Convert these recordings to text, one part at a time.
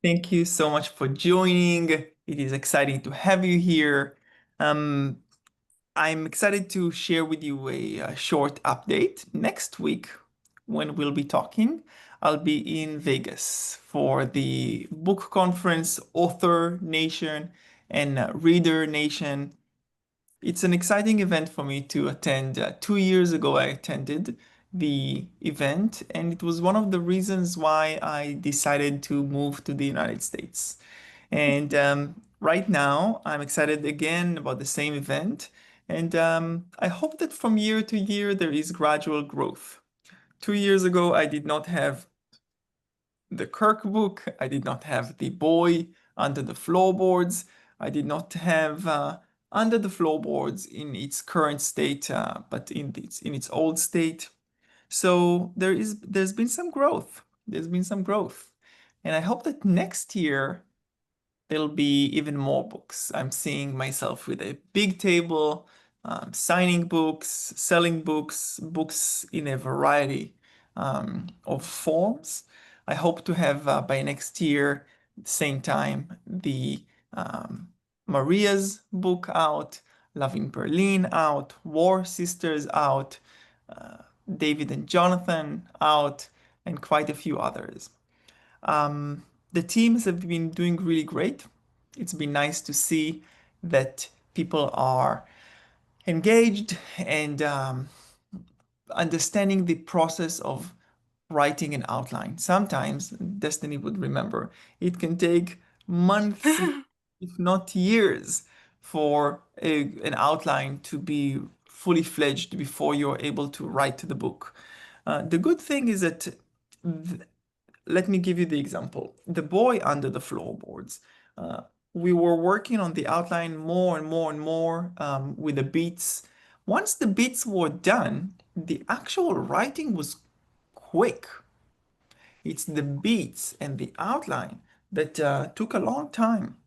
Thank you so much for joining. It is exciting to have you here. Um, I'm excited to share with you a short update. Next week, when we'll be talking, I'll be in Vegas for the book conference, Author Nation and Reader Nation. It's an exciting event for me to attend. 2 years ago, I attended the event, and it was one of the reasons why I decided to move to the United States. And right now, I'm excited again about the same event. And I hope that from year to year, there is gradual growth. 2 years ago, I did not have the Kirk book. I did not have The Boy Under the Floorboards. I did not have Under the Floorboards in its current state, but in its old state. So there's been some growth. There's been some growth. And I hope that next year there'll be even more books. I'm seeing myself with a big table, signing books, selling books, books in a variety of forms. I hope to have by next year, same time, the um, Maria's book out, Love in Berlin out, War Sisters out, uh, David and Jonathan out, and quite a few others. Um, the teams have been doing really great. It's been nice to see that people are engaged and understanding the process of writing an outline. Sometimes, Destiny would remember, it can take months, if not years, for an outline to be fully fledged before you're able to write the book. The good thing is that let me give you the example. The Boy Under the Floorboards. Uh, we were working on the outline more and more and more with the beats. Once the beats were done, the actual writing was quick. It's the beats and the outline that took a long time.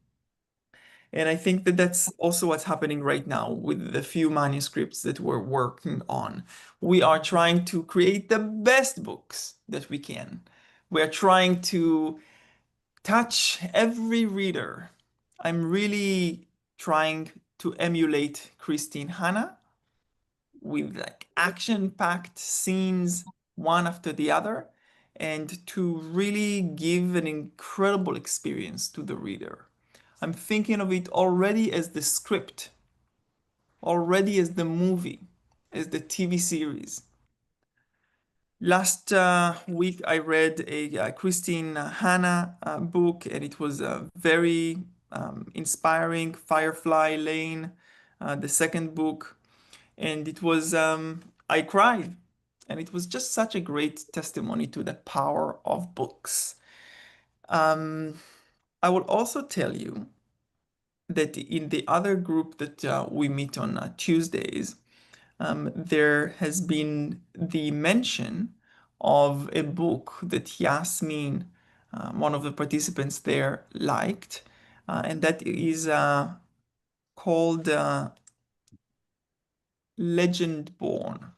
And I think that that's also what's happening right now with the few manuscripts that we're working on. We are trying to create the best books that we can. We're trying to touch every reader. I'm really trying to emulate Christine Hanna with like action-packed scenes one after the other and to really give an incredible experience to the reader. I'm thinking of it already as the script, already as the movie, as the TV series. Last week, I read a Christine Hanna book, and it was very inspiring. Firefly Lane, the second book, and I cried, and it was just such a great testimony to the power of books. Um, I will also tell you that in the other group that we meet on Tuesdays, there has been the mention of a book that Yasmin, one of the participants there, liked, and that is called Legend Born.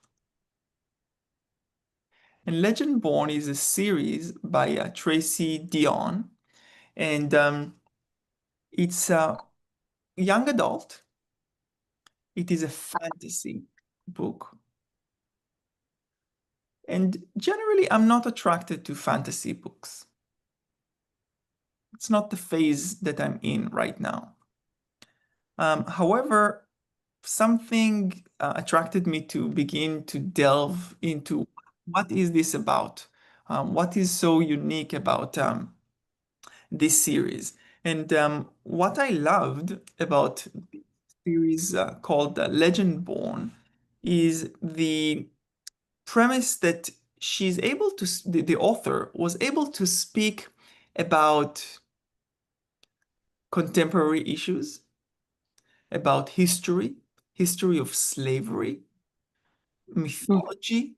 And Legend Born is a series by Tracy Dion, and it's a young adult. It is a fantasy book. And generally, I'm not attracted to fantasy books. It's not the phase that I'm in right now. However, something attracted me to begin to delve into what is this about? What is so unique about this series? And what I loved about the series called Legend Born is the premise that the author was able to speak about contemporary issues, about history of slavery, mythology,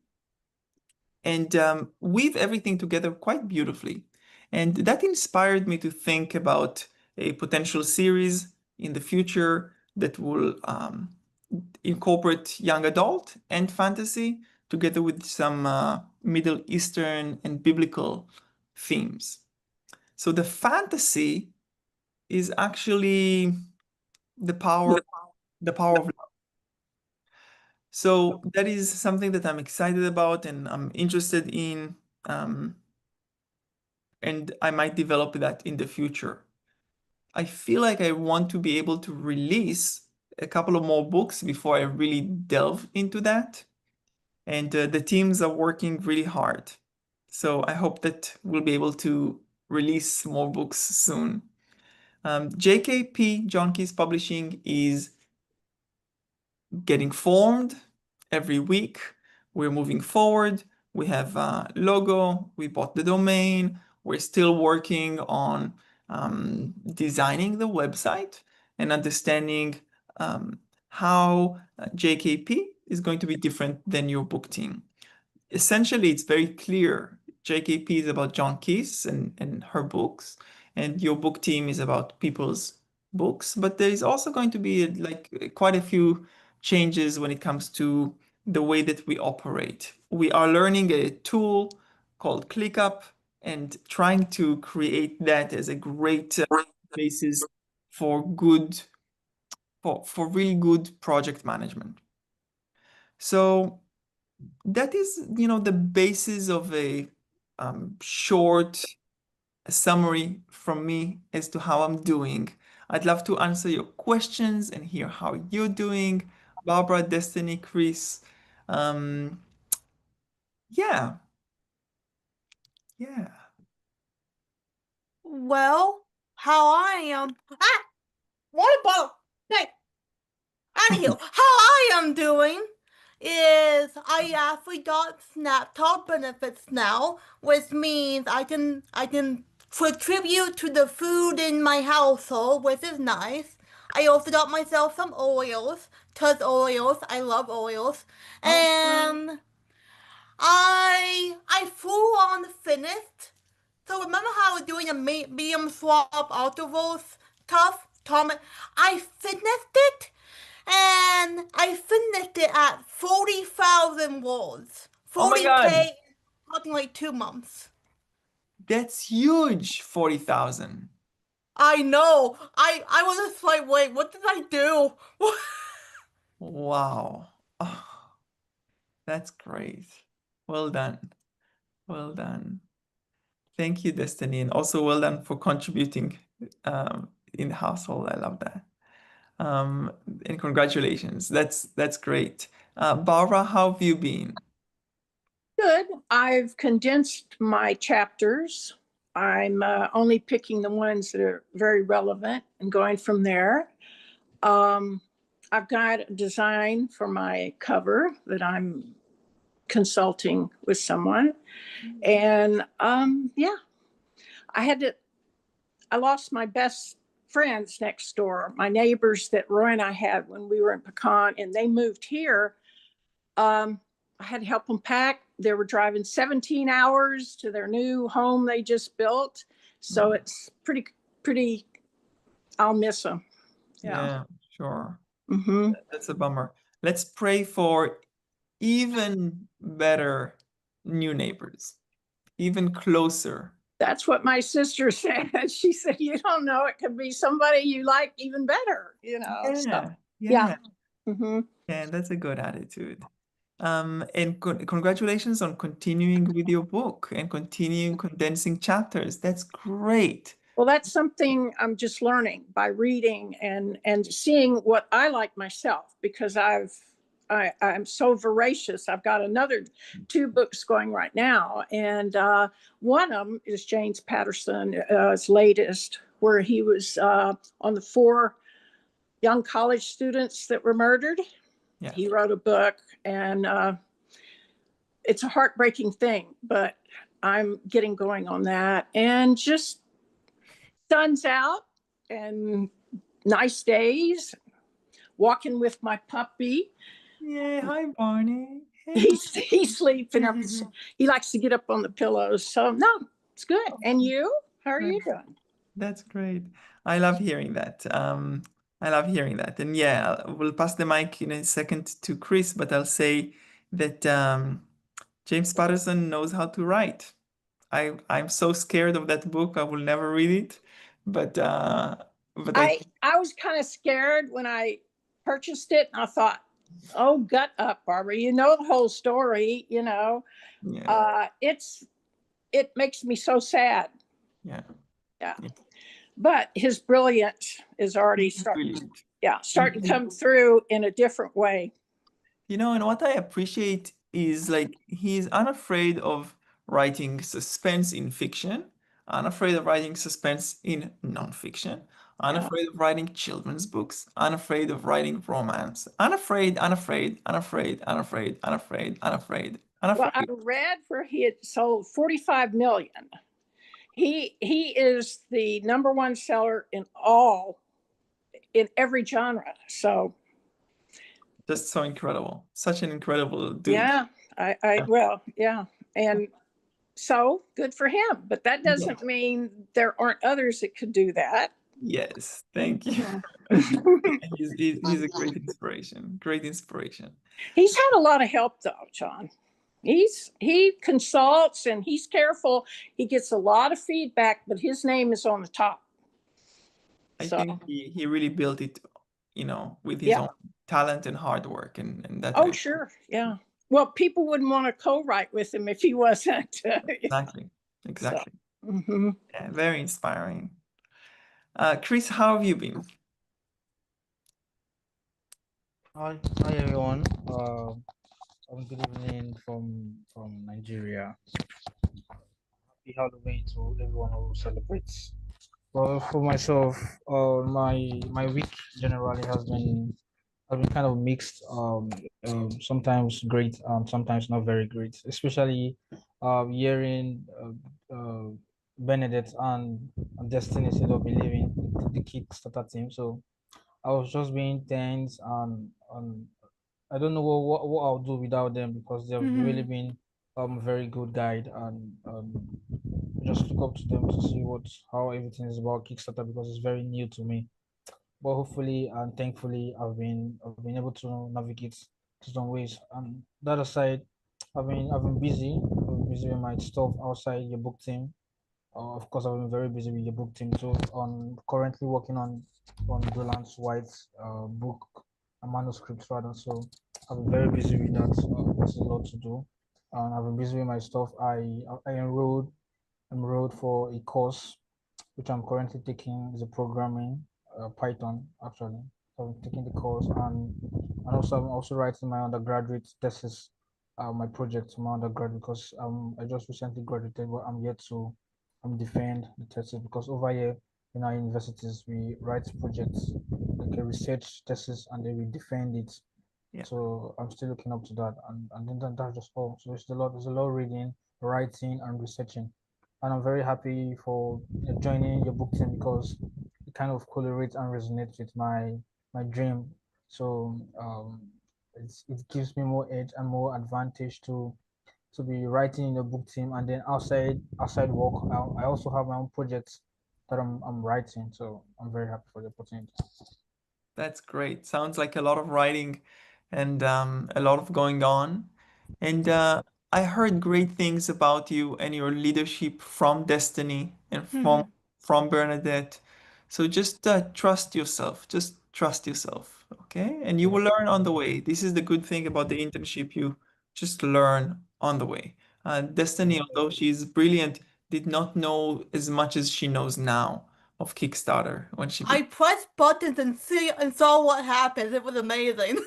and weave everything together quite beautifully. And that inspired me to think about a potential series in the future that will incorporate young adult and fantasy together with some Middle Eastern and biblical themes. So the fantasy is actually the power, the power of love. So that is something that I'm excited about and I'm interested in, um, and I might develop that in the future. I feel like I want to be able to release a couple of more books before I really delve into that. And the teams are working really hard. So I hope that we'll be able to release more books soon. JKP, John Keys Publishing, is getting formed every week. We're moving forward. We have a logo. We bought the domain. We're still working on designing the website and understanding how JKP is going to be different than your book team. Essentially, it's very clear. JKP is about John Keys and her books, and your book team is about people's books. But there is also going to be like quite a few changes when it comes to the way that we operate. We are learning a tool called ClickUp and trying to create that as a great basis for good for really good project management. So that is, the basis of a short summary from me as to how I'm doing. I'd love to answer your questions and hear how you're doing. Barbara, Destiny, Chris. Um, yeah, yeah. Well, how I am. Water bottle. Hey, anywho, how I am doing is I actually got SnapTop benefits now, which means I can contribute to the food in my household, which is nice. I also got myself some Oreos, cause Oreos, I love Oreos, Oh, and I full on finished. So remember how I was doing a medium swap intervals tough? Tom, I finished it, and I finished it at 40,000 words. oh my God, 40K, something like 2 months. that's huge, 40,000. I know. I was just like, wait, what did I do? Wow. Oh, that's great. Well done. Well done. Thank you, Destiny, and also well done for contributing in the household. I love that. Um, and congratulations. That's great. Barbara, how have you been? Good. I've condensed my chapters. I'm only picking the ones that are very relevant and going from there. Um, I've got a design for my cover that I'm consulting with someone. And yeah, I lost my best friends next door, my neighbors that Roy and I had when we were in Pecan, and they moved here. I had to help them pack. They were driving 17 hours to their new home they just built. So it's pretty, I'll miss them. Yeah. Yeah, sure. Mm-hmm. That's a bummer. Let's pray for even better new neighbors, even closer. That's what my sister said. She said, you don't know, it could be somebody you like even better, Yeah, So, yeah, Mm-hmm. yeah, that's a good attitude. And congratulations on continuing with your book and continuing condensing chapters. That's great. Well, that's something I'm just learning by reading and seeing what I like myself, because I'm so voracious. I've got another 2 books going right now, and one of them is James Patterson's latest, where he was on the 4 young college students that were murdered. Yeah. He wrote a book, and it's a heartbreaking thing, but I'm getting going on that, and just sun's out and nice days, walking with my puppy. Yay, hi Barney. He's sleeping up. He likes to get up on the pillows. So no, it's good. And you? How are you doing? That's great. I love hearing that. I love hearing that. And yeah, we'll pass the mic in a second to Chris, but I'll say that James Patterson knows how to write. I'm so scared of that book. I will never read it. But I I was kind of scared when I purchased it, and I thought, "Oh, gut up, Barbara. You know the whole story. You know, yeah, it makes me so sad." yeah, Yeah, yeah. but his brilliance is already He's brilliant. starting to come through in a different way. You know, and what I appreciate is like he's unafraid of writing suspense in fiction, unafraid of writing suspense in nonfiction, Yeah. unafraid of writing children's books, unafraid of writing romance, unafraid, unafraid, unafraid, unafraid, unafraid, unafraid, Well, I unafraid. read where he had sold 45 million. He is the number one seller in every genre. So Just so incredible. Such an incredible dude. yeah, yeah. And so good for him. But that Yeah. doesn't mean there aren't others that could do that. Yes, thank you. He's a great inspiration. Great inspiration. He's had a lot of help though, John. He consults and he's careful. He gets a lot of feedback, but his name is on the top. I So think he really built it, with his yeah. own talent and hard work, and that Oh I sure. Yeah. Well, people wouldn't want to co-write with him if he wasn't. exactly, So exactly. mhm. Yeah, very inspiring. Chris, how have you been? Hi everyone. Good evening from Nigeria. Happy Halloween to everyone who celebrates. Well, for myself, my week generally has been kind of mixed. Sometimes great, sometimes not very great. Especially, hearing Benedict and Destiny instead of believing the Kickstarter team. So I was just being tense and I don't know what I'll do without them because they've really Mhm. been very good guide and just look up to them to see how everything is about Kickstarter because it's very new to me. But hopefully and thankfully I've been able to navigate to some ways. And that aside, I've been busy. I've been busy with my stuff outside your book team. Of course, I've been very busy with the book team too. On currently working on Brilliance White's book, a manuscript rather. So I've been very busy with that. There's a lot to do, and I've been busy with my stuff. I enrolled for a course which I'm currently taking is a programming, Python actually. So I'm taking the course and also I'm also writing my undergraduate thesis, my project for my undergrad because I just recently graduated, but I'm yet to defend the thesis because over here in our universities we write projects like a research thesis and then we defend it. Yeah, So I'm still looking up to that, and then that's just all. So there's a lot of reading, writing, and researching, and I'm very happy for joining your book team because it kind of correlates and resonates with my dream. So it gives me more edge and more advantage to be writing in the book team, and then outside work, I also have my own projects that I'm writing. So I'm very happy for the opportunity. that's great. Sounds like a lot of writing and a lot of going on. And I heard great things about you and your leadership from Destiny and Mhm. from Bernadette. So just trust yourself. Just trust yourself, okay? And you Yeah. will learn on the way. This is the good thing about the internship. You just learn on the way. Destiny, although she's brilliant, did not know as much as she knows now of Kickstarter when she I began. pressed buttons and saw what happened. It was amazing.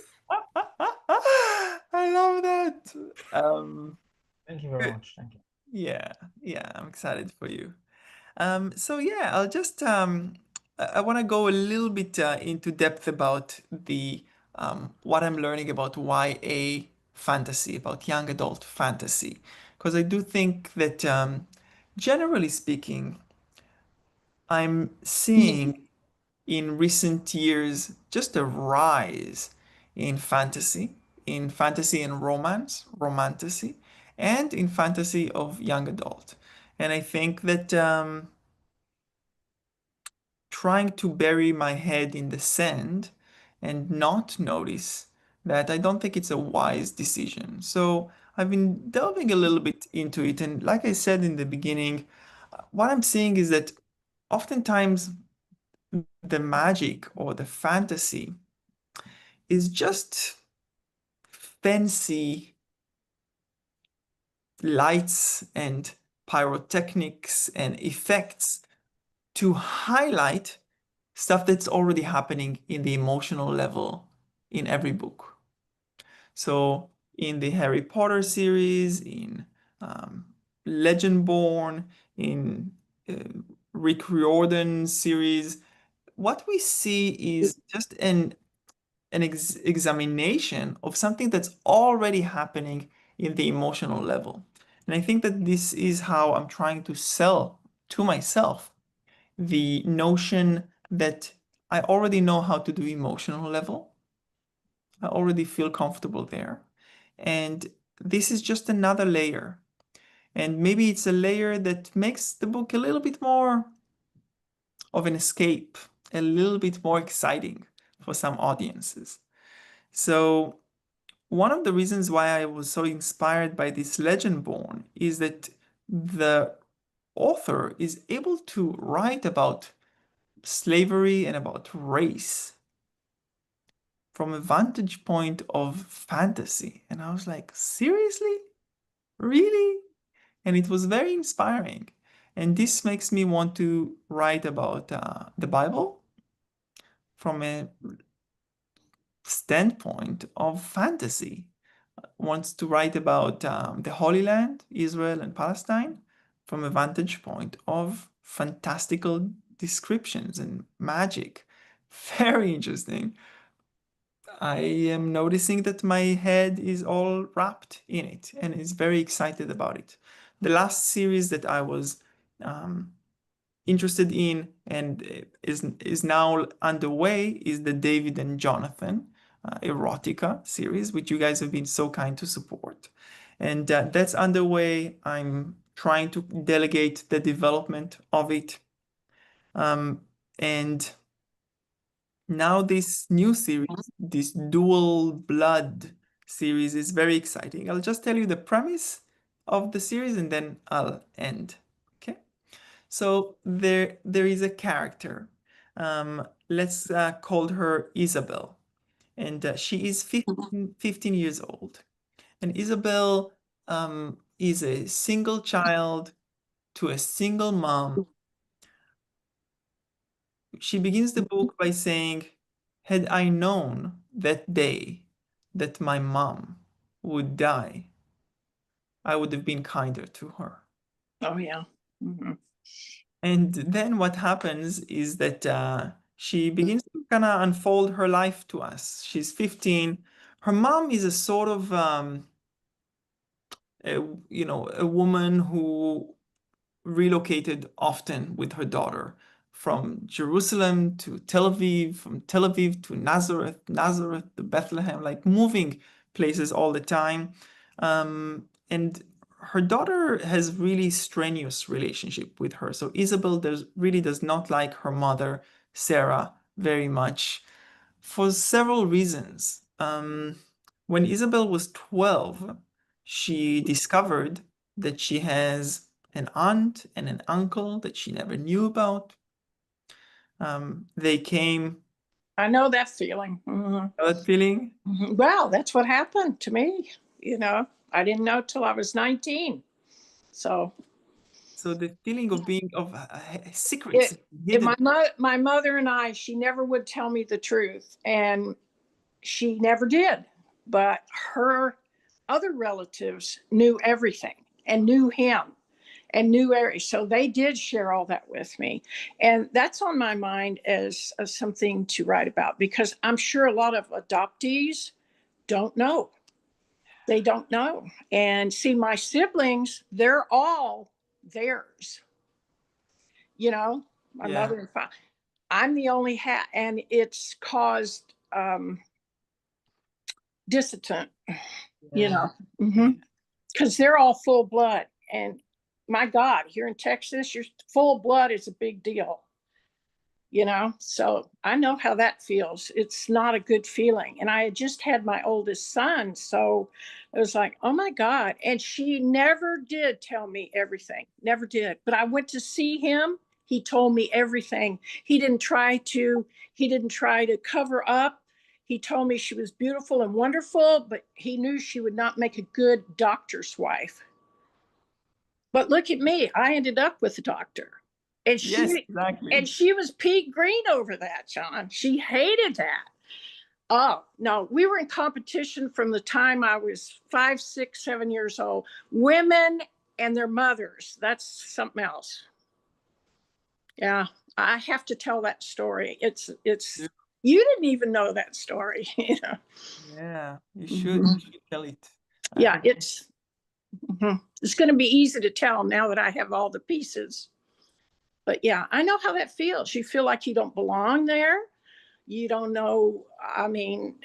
I love that. Um, Thank you very much. Thank you. yeah, yeah, I'm excited for you. So yeah, I'll just I want to go a little bit into depth about the what I'm learning about YA fantasy, about young adult fantasy, because I do think that generally speaking, I'm seeing in recent years just a rise in fantasy and romance, romantasy, and in fantasy of young adult. And I think that trying to bury my head in the sand and not notice that I don't think it's a wise decision. So I've been delving a little bit into it, and like I said in the beginning, what I'm seeing is that oftentimes the magic or the fantasy is just fancy lights and pyrotechnics and effects to highlight stuff that's already happening in the emotional level in every book. So in the Harry Potter series, in um, Legendborn, in uh, Rick Riordan series, what we see is just an examination of something that's already happening in the emotional level. And I think that this is how I'm trying to sell to myself the notion that I already know how to do emotional level. I already feel comfortable there. And this is just another layer. And maybe it's a layer that makes the book a little bit more of an escape, a little bit more exciting for some audiences. So one of the reasons why I was so inspired by this Legendborn is that the author is able to write about slavery and about race from a vantage point of fantasy. And I was like, seriously? Really? And it was very inspiring. And this makes me want to write about the Bible from a standpoint of fantasy. Wants to write about the Holy Land, Israel and Palestine, from a vantage point of fantastical descriptions and magic. Very interesting. I am noticing that my head is all wrapped in it and is very excited about it. The last series that I was um, interested in and is now underway is the David and Jonathan erotica series, which you guys have been so kind to support. And that's underway. I'm trying to delegate the development of it. And now this new series, this Dual Blood series, is very exciting. I'll just tell you the premise of the series and then I'll end. Okay. So there is a character. Let's call her Isabel. And she is 15 years old. And Isabel is a single child to a single mom. She begins the book by saying, had I known that day that my mom would die, I would have been kinder to her. Oh, yeah. Mm-hmm. And then what happens is that she begins to kind of unfold her life to us. She's 15. Her mom is a sort of, a woman who relocated often with her daughter from Jerusalem to Tel Aviv, from Tel Aviv to Nazareth, Nazareth to Bethlehem, like moving places all the time. And her daughter has really strenuous relationship with her. So Isabel really does not like her mother, Sarah, very much for several reasons. When Isabel was 12, she discovered that she has an aunt and an uncle that she never knew about. They came. I know that feeling. Mm-hmm. That feeling? Mm-hmm. Well, that's what happened to me. I didn't know till I was 19. So the feeling of being of secrets hidden. My mother and I, she never would tell me the truth, and she never did. But her other relatives knew everything and knew him and knew Ari. So they did share all that with me. And that's on my mind as something to write about, because I'm sure a lot of adoptees don't know. They don't know. And see, my siblings, they're all theirs. My mother and father. I'm the only and it's caused dissident, because they're all full blood. And my God, here in Texas, your full blood is a big deal. So I know how that feels. It's not a good feeling. And I had just had my oldest son. So it was like, oh my God. And she never did tell me everything, never did. But I went to see him. He told me everything. He didn't try to cover up. He told me she was beautiful and wonderful, but he knew she would not make a good doctor's wife. But look at me. I ended up with a doctor. And Yes, she exactly. and she was pea green over that, John. She hated that. Oh, no, we were in competition from the time I was 5, 6, 7 years old. Women and their mothers. That's something else. Yeah, I have to tell that story. You didn't even know that story. Yeah, you should. Mhm. You should tell it. Yeah, it's going to be easy to tell now that I have all the pieces. But yeah, I know how that feels. You feel like you don't belong there. You don't know. I mean,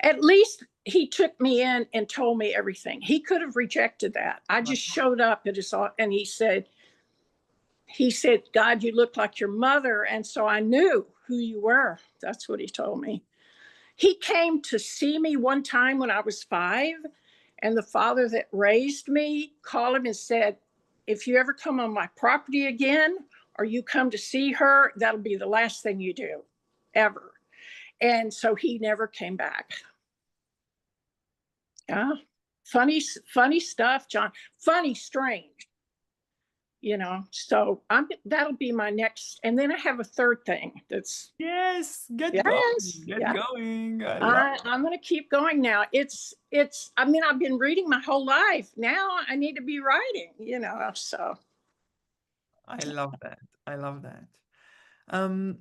at least he took me in and told me everything. He could have rejected that. I just showed up at his, and he said, God, you look like your mother. And so I knew who you were. That's what he told me. He came to see me one time when I was 5, and the father that raised me called him and said, if you ever come on my property again, or you come to see her, that'll be the last thing you do, ever. And so he never came back. Yeah. Funny stuff, John. Funny, strange. So that'll be my next. And then I have a third thing that's, Yes, get going. yes, Get yeah. going. I love it. I'm going to keep going now. I mean, I've been reading my whole life. Now I need to be writing, so. I love that. I love that. Um,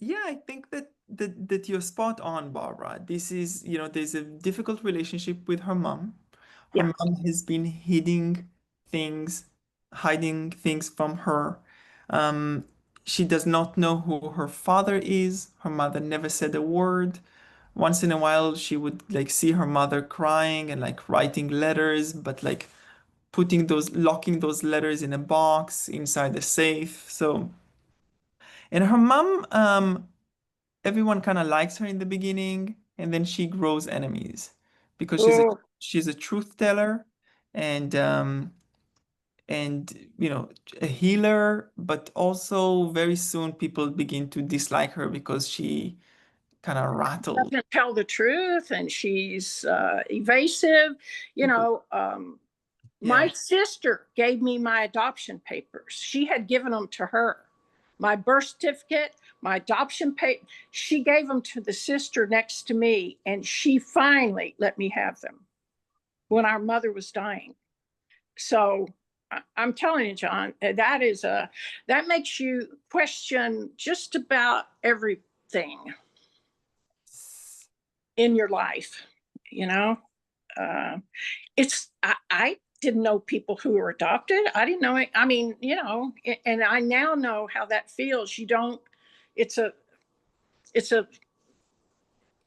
yeah, I think that you're spot on, Barbara. This is, there's a difficult relationship with her mom. Her Yeah. mom has been hiding things from her. Um, she does not know who her father is. Her mother never said a word. Once in a while, she would like see her mother crying and like writing letters, but like locking those letters in a box inside the safe. So, and her mom, everyone kind of likes her in the beginning, and then she grows enemies because Oh, she's a truth teller and a healer, but also very soon people begin to dislike her because she kind of rattled. doesn't tell the truth, and she's evasive. You know, my Yeah. sister gave me my adoption papers. She had given them to her. My birth certificate, my adoption paper. She gave them to the sister next to me, and she finally let me have them when our mother was dying. So I'm telling you, John, that makes you question just about everything in your life. You know, uh, I didn't know people who were adopted. I didn't know it. I mean, and I now know how that feels. You don't. It's a. It's a.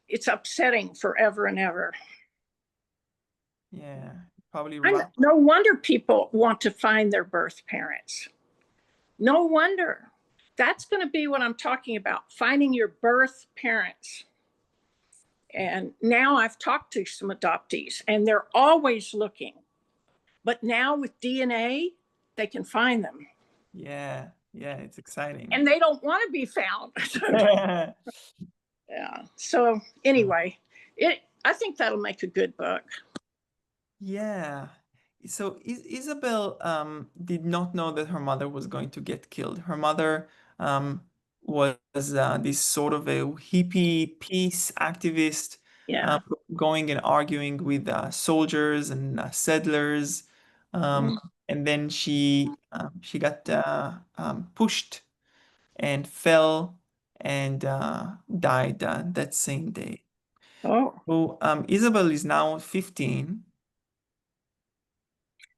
It's upsetting forever and ever. Yeah, probably I right. No wonder people want to find their birth parents. No wonder. That's going to be what I'm talking about, finding your birth parents. And now I've talked to some adoptees, and they're always looking. But now with DNA, they can find them. Yeah, it's exciting. And they don't want to be found. Yeah. So anyway, I think that'll make a good book. Yeah. So Isabel did not know that her mother was going to get killed. Her mother was this sort of a hippie peace activist, Yeah. going and arguing with soldiers and settlers. Um, and then she got pushed and fell and died that same day. Oh, So Isabel is now 15,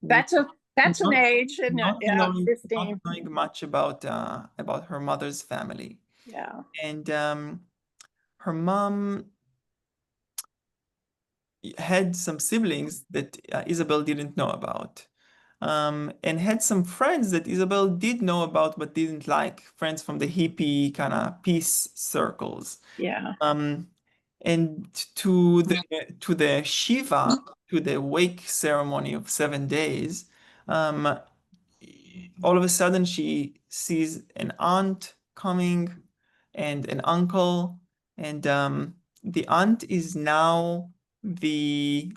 with that's an not age, isn't it? not Yeah, knowing not 15. knowing much about her mother's family. Yeah. And her mom had some siblings that Isabel didn't know about. and had some friends that Isabel did know about but didn't like, friends from the hippie kind of peace circles. Yeah. Um, and to the Shiva, to the wake ceremony of 7 days, um, all of a sudden she sees an aunt coming and an uncle, and the aunt is now the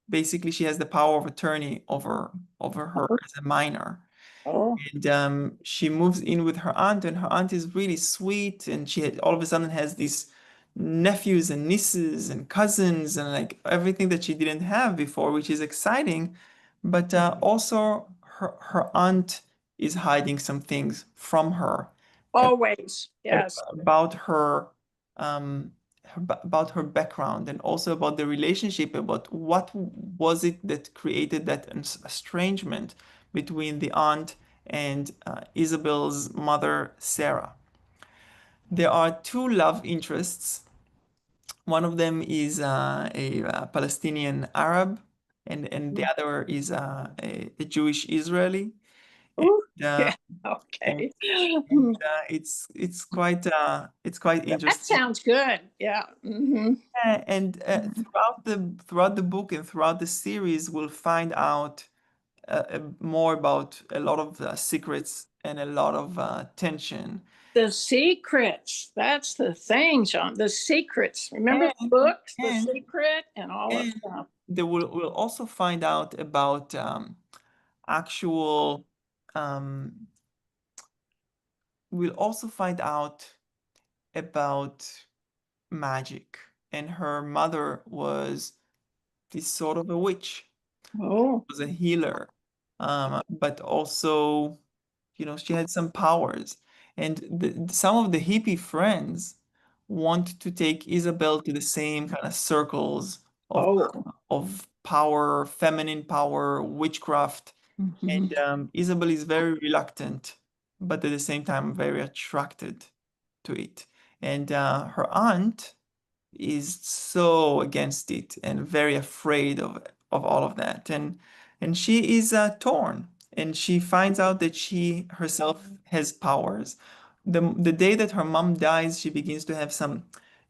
basically she has the power of attorney over her Oh, as a minor. oh, And she moves in with her aunt, and her aunt is really sweet. And all of a sudden has these nephews and nieces and cousins and like everything that she didn't have before, which is exciting. But also, her aunt is hiding some things from her always. Yes. about um, about her background, and also about the relationship, about what was it that created that estrangement between the aunt and Isabel's mother, Sarah. There are two love interests. One of them is a Palestinian Arab, and the other is a Jewish Israeli. And, Ooh, uh, yeah. and, Okay. and it's quite That interesting. sounds good. Yeah. Hmm. Yeah, and throughout the book and throughout the series, we'll find out more about a lot of secrets and a lot of tension. The secrets. That's the thing, John. The secrets. Remember the And books, The and Secret, and all of and them. we'll also find out about actual. Um, we'll also find out about magic, and her mother was this sort of a witch. Oh, Was a healer, but also, she had some powers. And some of the hippie friends want to take Isabel to the same kind of circles oh. of power, feminine power, witchcraft. Mhm. And Isabel is very reluctant, but at the same time very attracted to it. And her aunt is so against it and very afraid of all of that. And she is torn, and she finds out that she herself has powers. The day that her mom dies, she begins to have some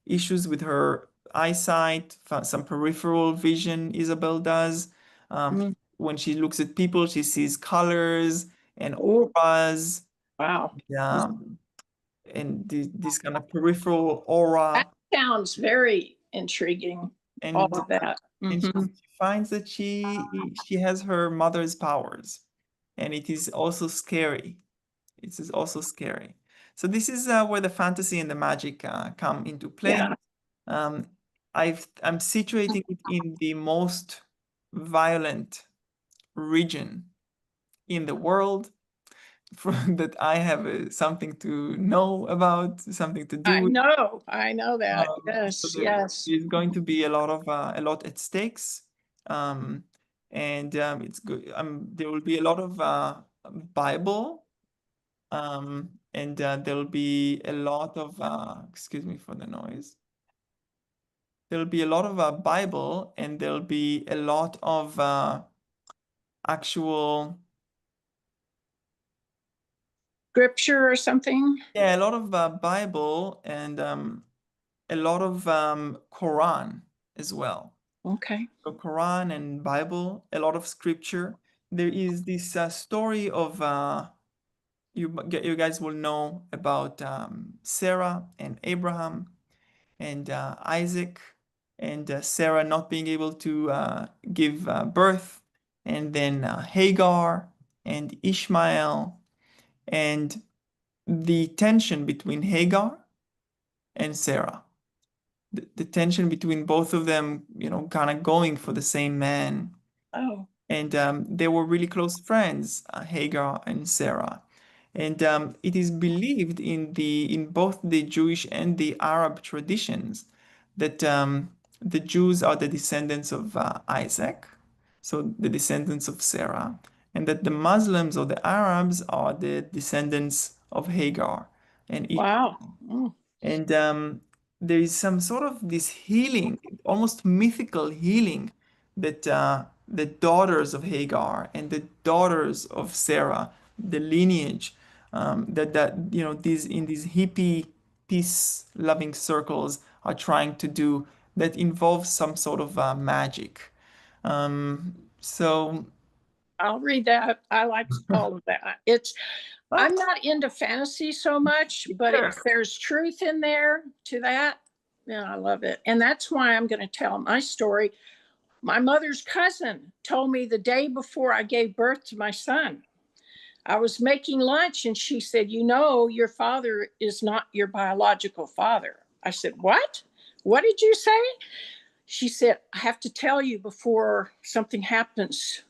issues with her eyesight, some peripheral vision, Isabel does. Um, Mm. when she looks at people, she sees colors and Oh, auras, wow. um, and this kind of peripheral That aura. sounds very intriguing. All And of that. she finds that she has her mother's powers, and it is also scary. It is also scary. So this is where the fantasy and the magic come into play. Yeah. Um, I'm situating it in the most violent region in the world that I have something to know about, something to do with. I know that. So Yes, yes. there's going to be a lot at stakes, um, and it's good. There will be a lot of Bible, and there will be a lot of excuse me for the noise. There will be a lot of Bible, and there will be a lot of actual, Scripture or something. yeah, a lot of Bible, and a lot of Quran as well. Okay. So Quran and Bible, a lot of scripture. There is this story of you guys will know about Sarah and Abraham and Isaac, and Sarah not being able to give birth, and then Hagar and Ishmael, and the tension between Hagar and Sarah. The tension between both of them, kind of going for the same man. Oh, And they were really close friends, Hagar and Sarah. And it is believed in both the Jewish and the Arab traditions that the Jews are the descendants of Isaac, so the descendants of Sarah, and that the Muslims or the Arabs are the descendants of Hagar and wow. Mm. and there is some sort of this healing, almost mythical healing that the daughters of Hagar and the daughters of Sarah, the lineage that you know these in these hippie peace-loving circles are trying to do that involves some sort of magic. So I'll read that. I like all of that. I'm not into fantasy so much, but if there's truth in there to that, yeah, I love it. And that's why I'm going to tell my story. My mother's cousin told me the day before I gave birth to my son, I was making lunch and she said, "You know, your father is not your biological father." I said, "What? What did you say?" She said, "I have to tell you before something happens."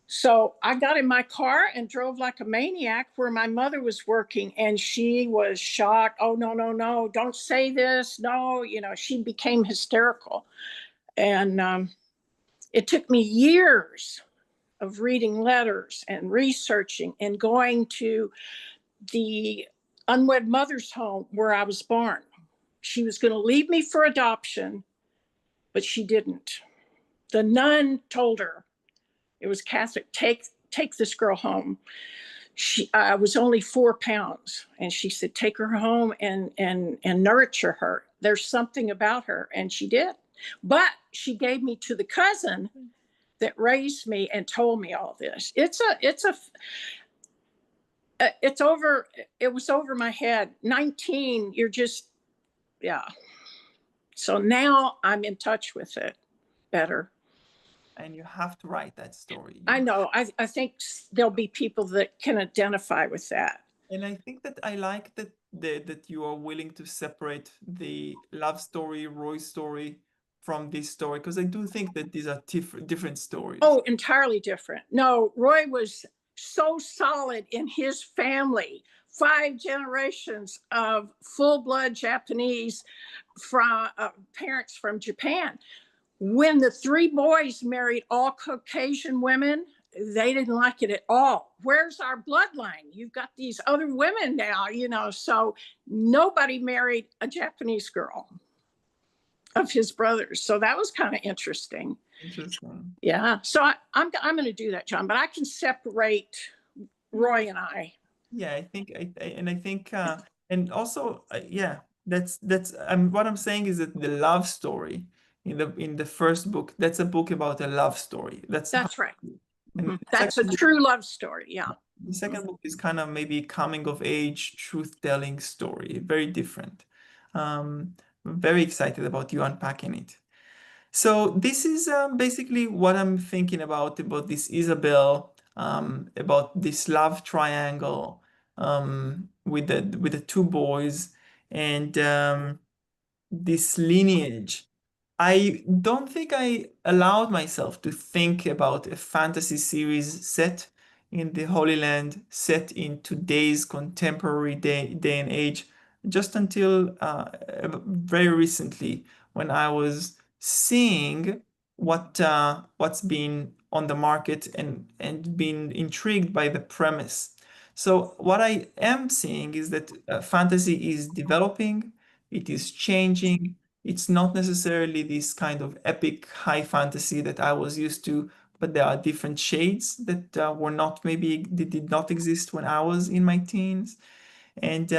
So I got in my car and drove like a maniac where my mother was working, and she was shocked. "Oh, no, no, no, don't say this. No," she became hysterical. And it took me years of reading letters and researching and going to the unwed mother's home where I was born. She was going to leave me for adoption, but she didn't. The nun told her, it was Catholic, take this girl home. I was only 4 pounds, and she said, "Take her home and nurture her. There's something about her," and she did. But she gave me to the cousin that raised me and told me all this. It's over. It was over my head. 19, you're just, yeah. So now I'm in touch with it better. And you have to write that story. I know. I think there'll be people that can identify with that. And I think that I like that you are willing to separate the love story, Roy's story, from this story, because I do think that these are different stories. Oh, entirely different. No, Roy was so solid in his family. 5 generations of full-blood Japanese from parents from Japan. When the 3 boys married all Caucasian women, they didn't like it at all. Where's our bloodline? You've got these other women now, so nobody married a Japanese girl of his brothers. So that was kind of interesting. Interesting. Yeah. So I'm going to do that, John, but I can separate Roy and I. Yeah, I think and also yeah, that's what I'm saying is that the love story in the first book, that's a book about a love story. That's right. And that's a true love story. Yeah. The second book is kind of maybe coming of age, truth-telling story, very different. I'm very excited about you unpacking it. So this is basically what I'm thinking about this Isabel, about this love triangle with the 2 boys and this lineage. I don't think I allowed myself to think about a fantasy series set in the Holy Land, set in today's contemporary day and age, just until very recently when I was seeing what's been on the market and been intrigued by the premise. So what I am seeing is that fantasy is developing, it is changing. It's not necessarily this kind of epic high fantasy that I was used to, but there are different shades that were not maybe they did not exist when I was in my teens. And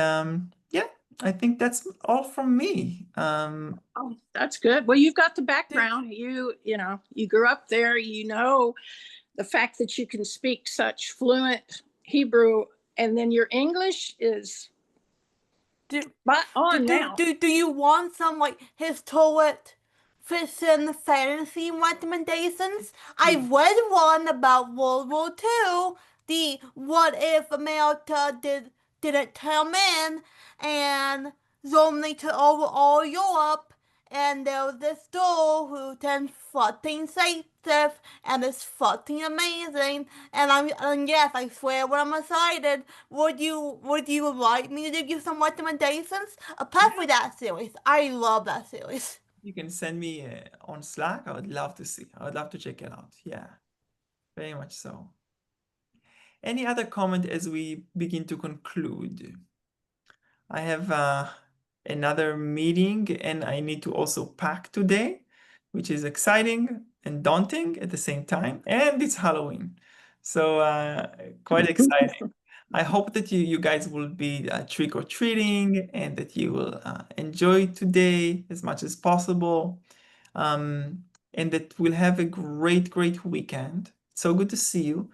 yeah, I think that's all from me. Oh, that's good. Well, you've got the background. You grew up there. The fact that you can speak such fluent Hebrew, and then your English is spot on now. Do you want some like historic fiction fantasy recommendations? I've read one about World War II. The what if America didn't come in and Germany took over all Europe, and there was this girl who then fucking saved us, and it's fucking amazing. And yes, I swear when I'm excited, would you like me to give you some recommendations? Apart from that series, I love that series. You can send me on Slack. I would love to see. I would love to check it out. Yeah, very much so. Any other comment as we begin to conclude? I have another meeting and I need to also pack today, which is exciting. and daunting at the same time, and it's Halloween. So quite exciting. I hope that you guys will be trick-or-treating and that you will enjoy today as much as possible. And that we'll have a great, great weekend. So good to see you.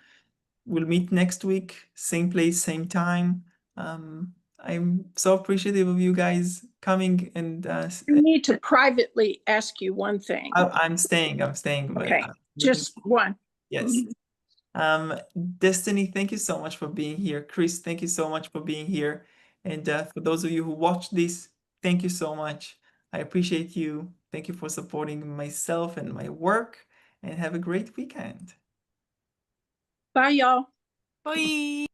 We'll meet next week, same place, same time. I'm so appreciative of you guys coming and I need to privately ask you one thing. I'm staying, but Okay, looking- just one. yes. Destiny, thank you so much for being here. Chris, thank you so much for being here. And for those of you who watched this, thank you so much. I appreciate you. Thank you for supporting myself and my work, and have a great weekend. Bye, y'all. Bye.